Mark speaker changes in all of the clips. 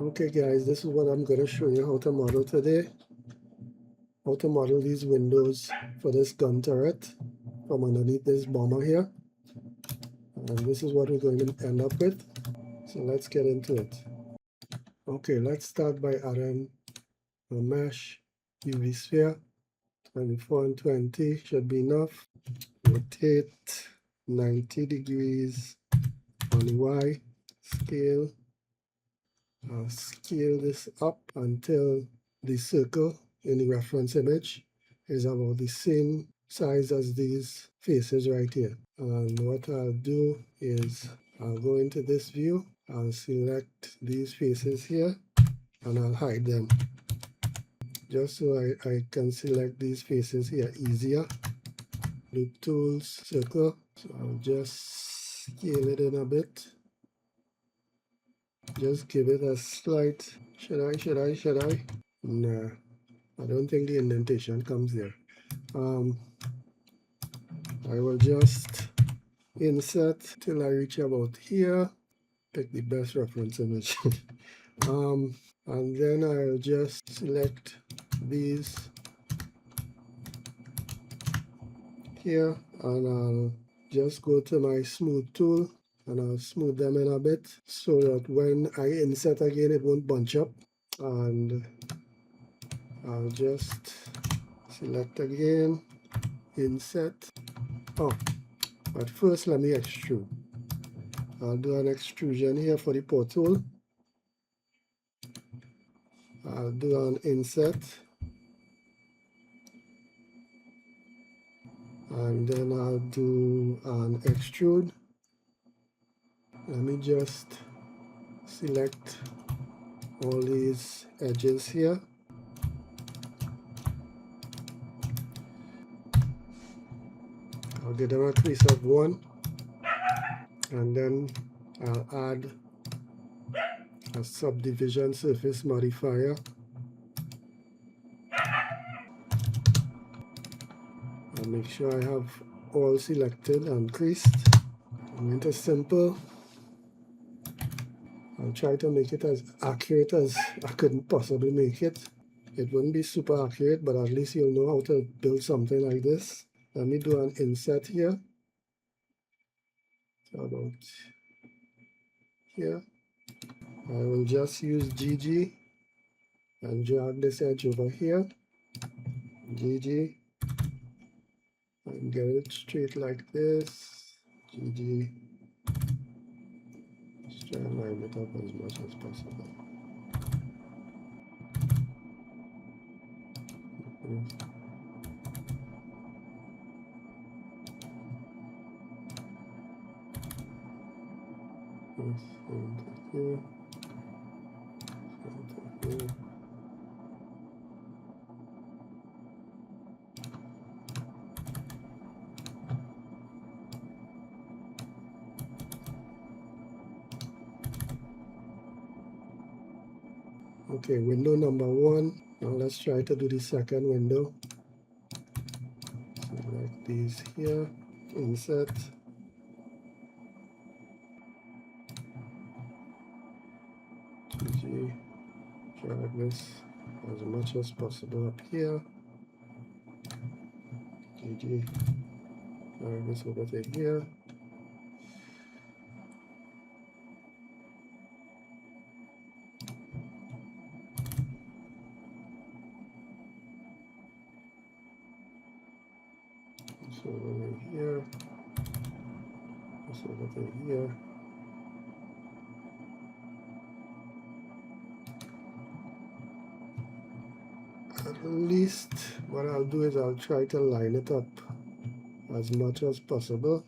Speaker 1: Okay guys, this is what I'm going to show you how to model today. How to model these windows for this gun turret from underneath this bomber here. And this is what we're going to end up with. So let's get into it. Okay, let's start by adding a mesh UV sphere. 24 and 20 should be enough. Rotate 90 degrees on the Y. Scale. I'll scale this up until the circle in the reference image is about the same size as these faces right here. And what I'll do is I'll go into this view, I'll select these faces here, and I'll hide them. Just so I can select these faces here easier. Loop tools, circle, so I'll just scale it in a bit. Just give it a slight, should I? Nah, I don't think the indentation comes there. I will just inset till I reach about here, pick the best reference image. And then I'll just select these here, and I'll just go to my smooth tool and I'll smooth them in a bit so that when I inset again it won't bunch up. And I'll just select again, inset. Oh, but first let me extrude. I'll do an extrusion here for the porthole. I'll do an inset. And then I'll do an extrude. Let me just select all these edges here. I'll give them a crease of 1, and then I'll add a subdivision surface modifier. I'll make sure I have all selected and creased. I'm into simple. I'll try to make it as accurate as I couldn't possibly make it. It wouldn't be super accurate, but at least you'll know how to build something like this. Let me do an inset here. So about here. I will just use GG and drag this edge over here. GG. And get it straight like this. GG. Just try and line it up as much as possible. Okay, window number 1. Now let's try to do the second window. Select these here, inset. GG. Drag this as much as possible up here. GG. Drag this over to here. So over here. This over to here. At least what I'll do is I'll try to line it up as much as possible.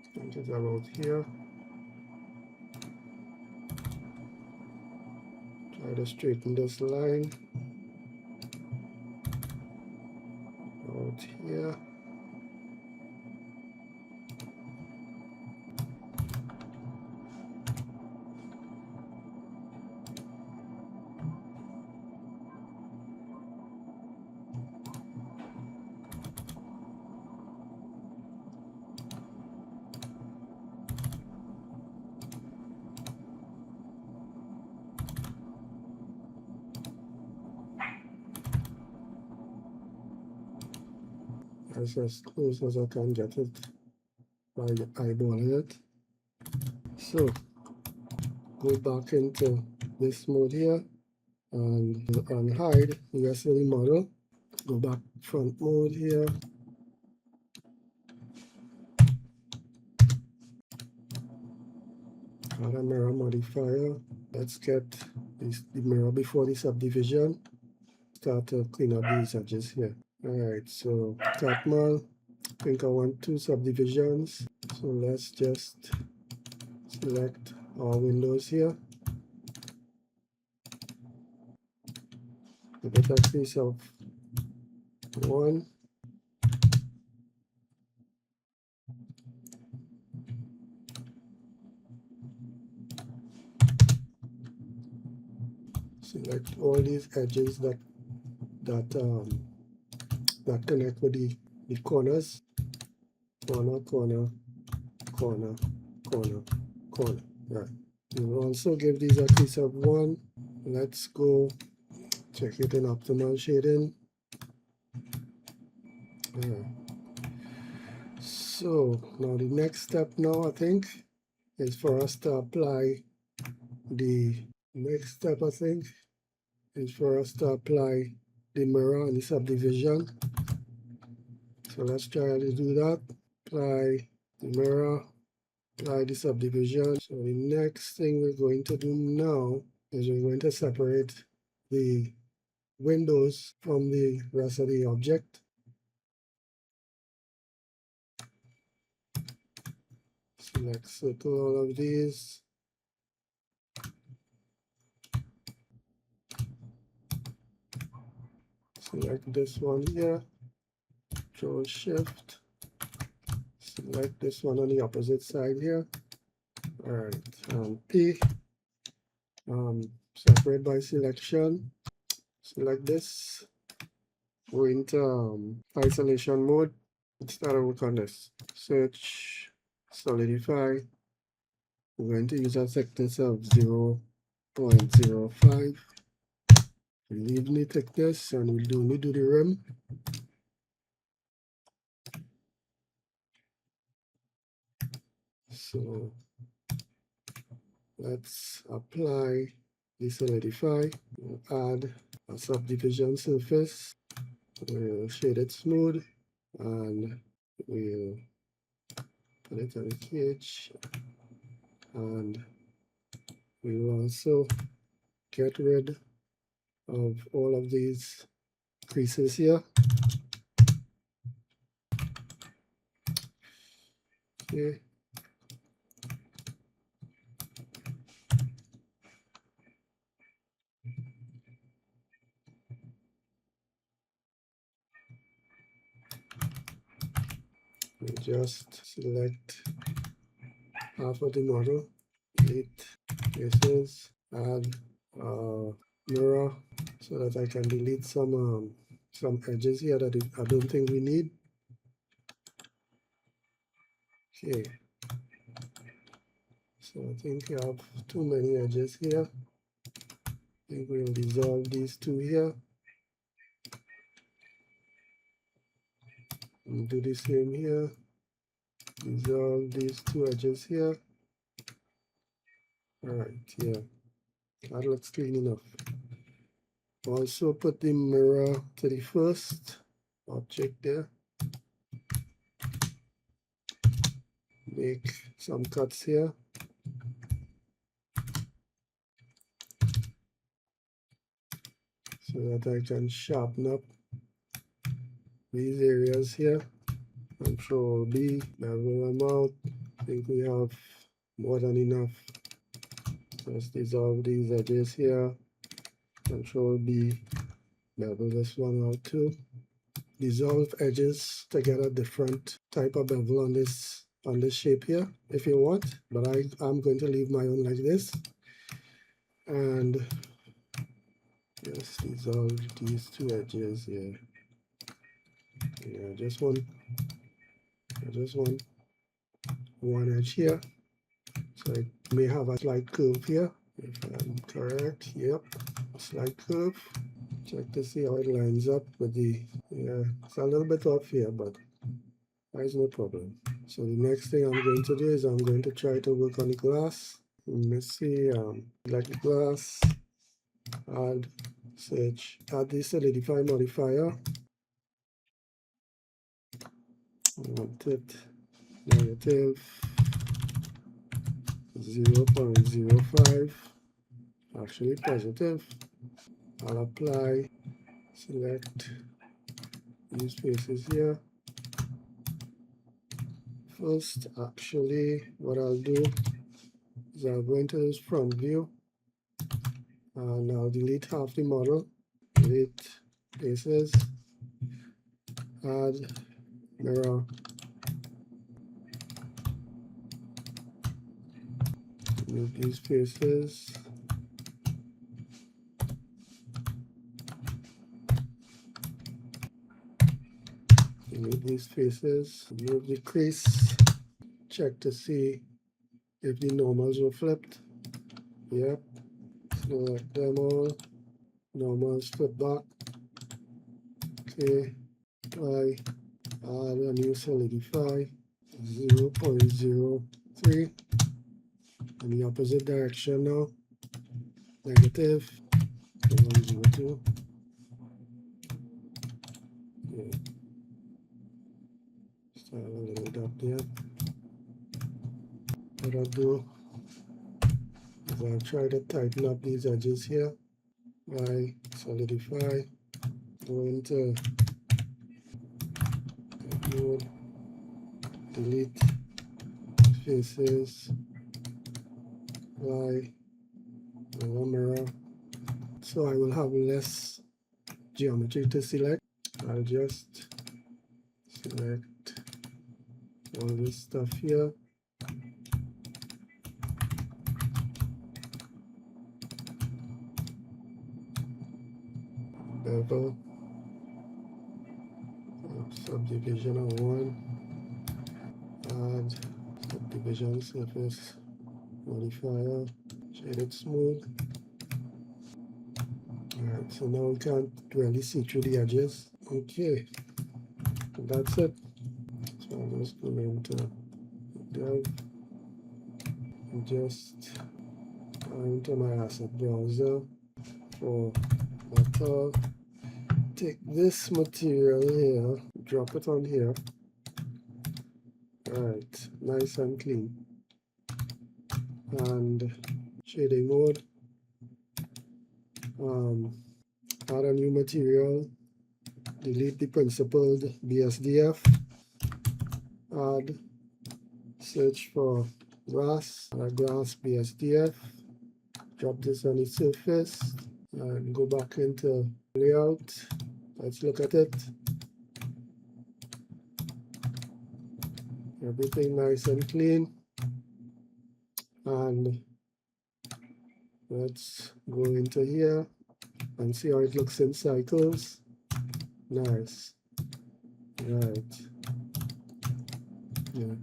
Speaker 1: I think it's about here. Try to straighten this line out here. as close as I can get it by eyeballing it. So go back into this mode here and unhide the rest of the model. Go back front mode here. Add a mirror modifier. Let's get the mirror before the subdivision. Start to clean up these edges here. Alright, so Catmull, I think I want 2 subdivisions. So let's just select our windows here. Give it a crease of 1. Select all these edges that connect with the corners. Corner, corner, corner, corner, corner. Right. We'll also give these a crease of 1. Let's go check it in optimal shading. So now the next step now I think is for us to apply the mirror and the subdivision. So let's try to do that. Apply the mirror, apply the subdivision. So the next thing we're going to do now is we're going to separate the windows from the rest of the object. Select circle all of these. Select this one here. Control Shift. Select this one on the opposite side here. Alright, P. Separate by selection. Select this. Go into isolation mode. Let's start to work on this. Search, solidify. We're going to use a thickness of 0.05. Leave the thickness and we'll only do the rim. So let's apply the solidify. We'll add a subdivision surface. We'll shade it smooth and we'll put it on the edge. And we will also get rid of all of these creases here. Okay. We just select half of the model, delete creases, add mirror so that I can delete some edges here that I don't think we need. Okay, so I think we have too many edges here. I think we'll dissolve these 2 here. And do the same here. Dissolve these 2 edges here. Alright, yeah, that looks clean enough. Also put the mirror to the first object there. Make some cuts here. So that I can sharpen up these areas here. Control B, bevel them out. I think we have more than enough. Let's dissolve these edges here. Control B, bevel this one out too. Dissolve edges to get a different type of bevel on this shape here if you want, but I'm going to leave my own like this. And just dissolve these 2 edges here. Yeah, just one edge here. So it may have a slight curve here, if I'm correct. Yep, a slight curve. Check to see how it lines up with the, yeah, it's a little bit off here, but there's no problem. So the next thing I'm going to do is I'm going to try to work on the glass. Let's see, select the glass, add, search, add the solidify modifier. I want it negative 0.05, actually positive. I'll apply, select these faces here. First, actually, what I'll do is I'll go into this front view and I'll delete half the model, delete faces, add mirror, move these faces, delete these faces, move the crease, check to see if the normals were flipped. Yep, select them all, normals flip back. Okay, apply, add a new solidify, 0.03 in the opposite direction now, negative 102. Yeah. Start a little bit up there. What I'll do is I'll try to tighten up these edges here by solidify, go into mode, delete faces, apply mirror. So I will have less geometry to select. I'll just select all this stuff here. Bevel, subdivision on 1, add subdivision surface modifier, shade it smooth. Alright, so now we can't really see through the edges. Okay, that's it. So I'm just going into Dev and just into my asset browser for metal. Take this material here, drop it on here. Alright, nice and clean. And shading mode. Add a new material, delete the principled BSDF, add, search for grass, grass BSDF, drop this on the surface, and go back into layout. Let's look at it. Everything nice and clean. And let's go into here and see how it looks in cycles. Nice. Right. Yeah.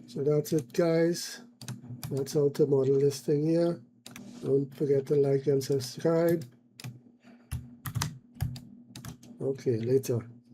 Speaker 1: So that's it, guys. That's how to model this thing here. Don't forget to like and subscribe. Okay, later.